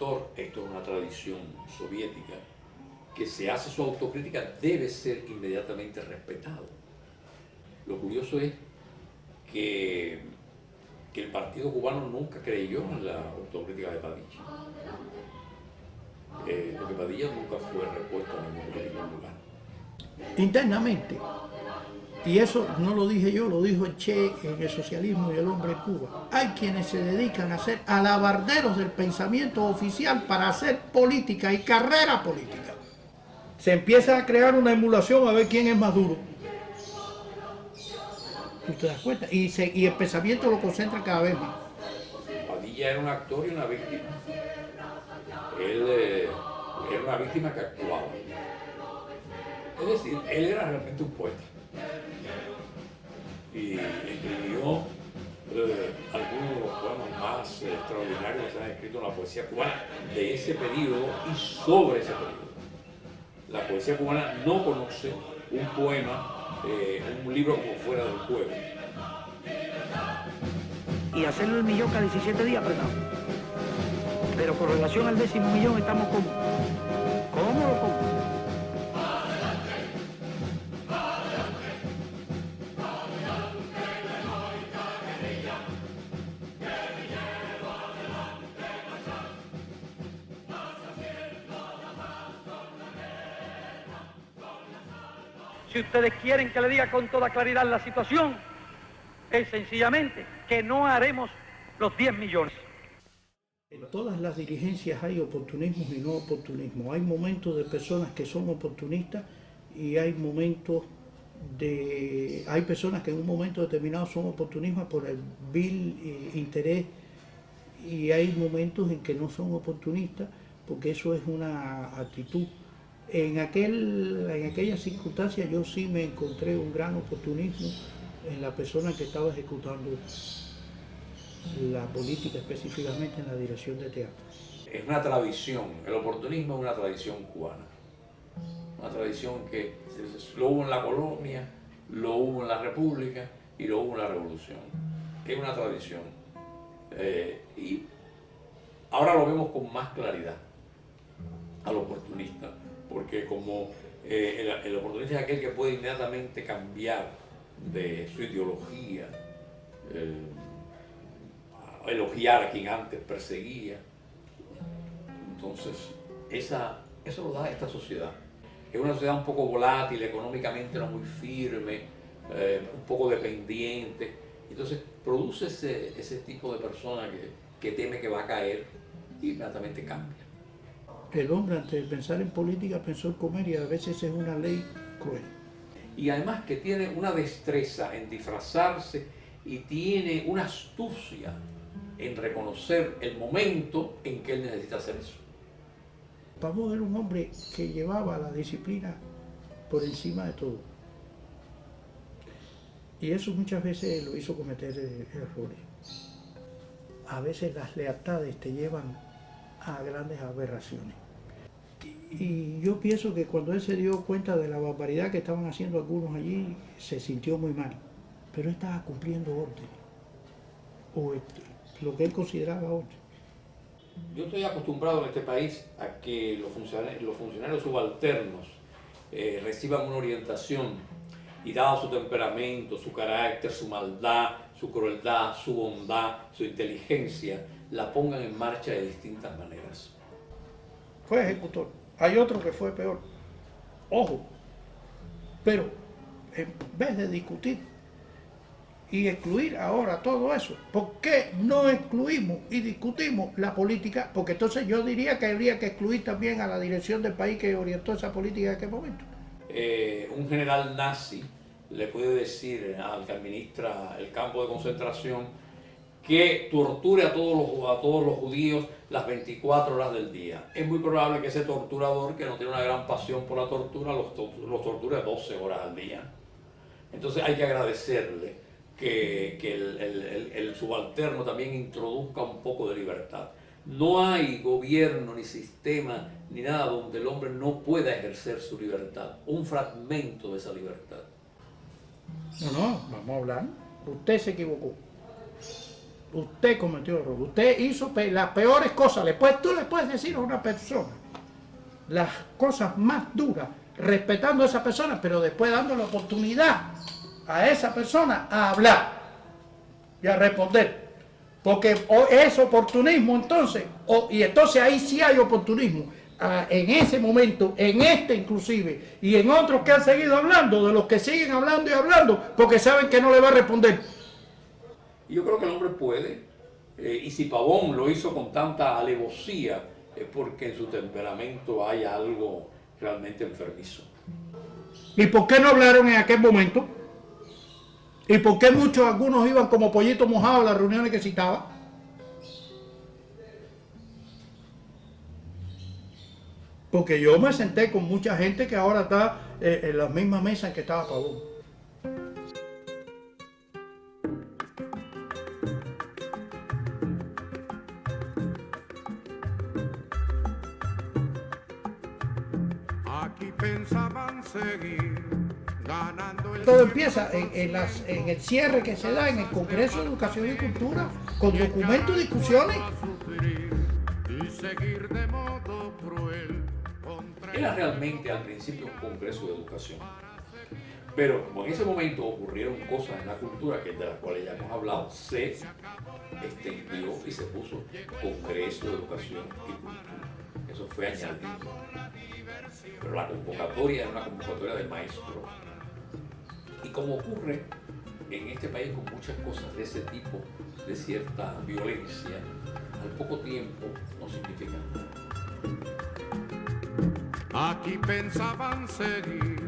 escritor, esto es una tradición soviética, que se hace su autocrítica debe ser inmediatamente respetado. Lo curioso es que el Partido Cubano nunca creyó en la autocrítica de Padilla. Porque Padilla nunca fue repuesto en ningún lugar. Internamente. Y eso no lo dije yo, lo dijo el Che en El socialismo y el hombre en Cuba. Hay quienes se dedican a ser alabarderos del pensamiento oficial para hacer política y carrera política. Se empieza a crear una emulación a ver quién es más duro. ¿Tú te das cuenta? Y el pensamiento lo concentra cada vez más. Padilla era un actor y una víctima. Él era una víctima que actuaba. Es decir, él era realmente un poeta. Y escribió algunos de los poemas más extraordinarios que se han escrito en la poesía cubana de ese periodo y sobre ese periodo. La poesía cubana no conoce un poema, un libro como Fuera del Juego. Y hacerlo el millón cada 17 días apretado. Pero con relación al 10.000 millón estamos como. ¿Cómo? Si ustedes quieren que le diga con toda claridad la situación, es sencillamente que no haremos los 10 millones. En todas las dirigencias hay oportunismo y no oportunismo. Hay momentos de personas que son oportunistas y hay momentos hay personas que en un momento determinado son oportunistas por el vil interés y hay momentos en que no son oportunistas porque eso es una actitud. En aquella circunstancia yo sí me encontré un gran oportunismo en la persona que estaba ejecutando la política, específicamente en la dirección de teatro. Es una tradición, el oportunismo es una tradición cubana. Una tradición que lo hubo en la colonia, lo hubo en la república y lo hubo en la revolución. Es una tradición. Y ahora lo vemos con más claridad al oportunista, porque como el oportunista es aquel que puede inmediatamente cambiar de su ideología, elogiar a quien antes perseguía. Entonces, eso lo da esta sociedad. Es una sociedad un poco volátil, económicamente no muy firme, un poco dependiente. Entonces, produce ese tipo de persona que teme que va a caer y inmediatamente cambia. El hombre, antes de pensar en política, pensó en comer y a veces es una ley cruel. Y además que tiene una destreza en disfrazarse y tiene una astucia en reconocer el momento en que él necesita hacer eso. Pavón era un hombre que llevaba la disciplina por encima de todo. Y eso muchas veces lo hizo cometer errores. A veces las lealtades te llevan a grandes aberraciones. Y yo pienso que cuando él se dio cuenta de la barbaridad que estaban haciendo algunos allí, se sintió muy mal. Pero él estaba cumpliendo órdenes, o lo que él consideraba orden. Yo estoy acostumbrado en este país a que los funcionarios subalternos reciban una orientación y dado su temperamento, su carácter, su maldad, su crueldad, su bondad, su inteligencia, la pongan en marcha de distintas maneras. Fue ejecutor. Hay otro que fue peor. Ojo. Pero en vez de discutir y excluir ahora todo eso, ¿por qué no excluimos y discutimos la política? Porque entonces yo diría que habría que excluir también a la dirección del país que orientó esa política en aquel momento. Un general nazi le puede decir al que administra el campo de concentración que torture a todos los judíos las 24 horas del día. Es muy probable que ese torturador, que no tiene una gran pasión por la tortura, los torture 12 horas al día. Entonces hay que agradecerle que el subalterno también introduzca un poco de libertad. No hay gobierno, ni sistema, ni nada donde el hombre no pueda ejercer su libertad, un fragmento de esa libertad. No, vamos a hablar. Usted se equivocó. usted cometió error, usted hizo las peores cosas, tú le puedes decir a una persona las cosas más duras, respetando a esa persona, pero después dando la oportunidad a esa persona a hablar y a responder. Porque es oportunismo entonces, y entonces ahí sí hay oportunismo. En ese momento, en este inclusive, y en otros que han seguido hablando, de los que siguen hablando y hablando, porque saben que no le va a responder. Yo creo que el hombre puede, y si Pavón lo hizo con tanta alevosía, es porque en su temperamento hay algo realmente enfermizo. ¿Y por qué no hablaron en aquel momento? ¿Y por qué algunos iban como pollitos mojados a las reuniones que citaba? Porque yo me senté con mucha gente que ahora está en la misma mesa en que estaba Pavón. Aquí pensaban seguir ganando el... Todo empieza en el cierre que se da en el Congreso de Educación y Cultura, con documentos y discusiones. Y seguir de modo cruel contra... Era realmente al principio un congreso de educación. Pero como en ese momento ocurrieron cosas en la cultura, que de las cuales ya hemos hablado, se extendió y se puso Congreso de Educación y Cultura. Eso fue añadido. Pero la convocatoria era una convocatoria de maestros. Y como ocurre en este país con muchas cosas de ese tipo, de cierta violencia, al poco tiempo no significa nada. Aquí pensaban seguir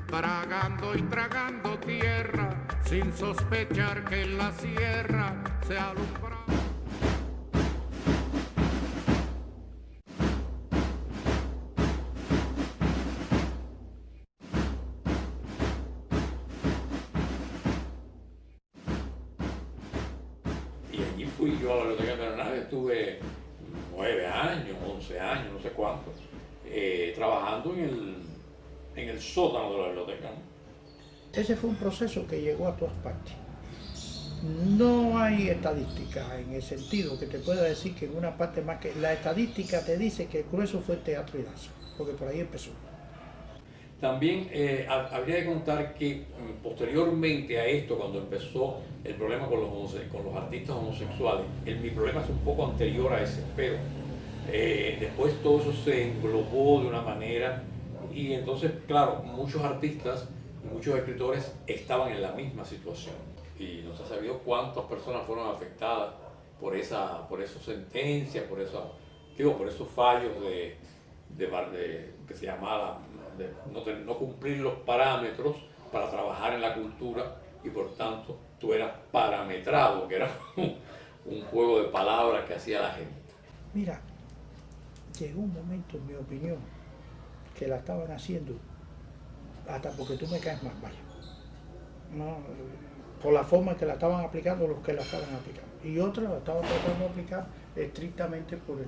tragando y tragando tierra, sin sospechar que en la sierra se alumbraba. Y allí fui yo a la Biblioteca de Hernández, estuve 9 años, 11 años, no sé cuánto, trabajando en el sótano de la biblioteca, ¿no? Ese fue un proceso que llegó a todas partes. No hay estadística en el sentido que te pueda decir que en una parte más que... La estadística te dice que el grueso fue Teatro y Danza, porque por ahí empezó. También habría que contar que posteriormente a esto, cuando empezó el problema con los artistas homosexuales, mi problema es un poco anterior a ese, pero después todo eso se englobó de una manera y entonces, claro, muchos artistas y muchos escritores estaban en la misma situación y no se ha sabido cuántas personas fueron afectadas por esas sentencias, por esos fallos que se llamaba de no cumplir los parámetros para trabajar en la cultura y por tanto tú eras parametrado, que era un juego de palabras que hacía la gente. Mira, llegó un momento, en mi opinión, que la estaban haciendo hasta porque tú me caes más mal, ¿no? Por la forma en que la estaban aplicando los que la estaban aplicando, y otros la estaban tratando de aplicar estrictamente por el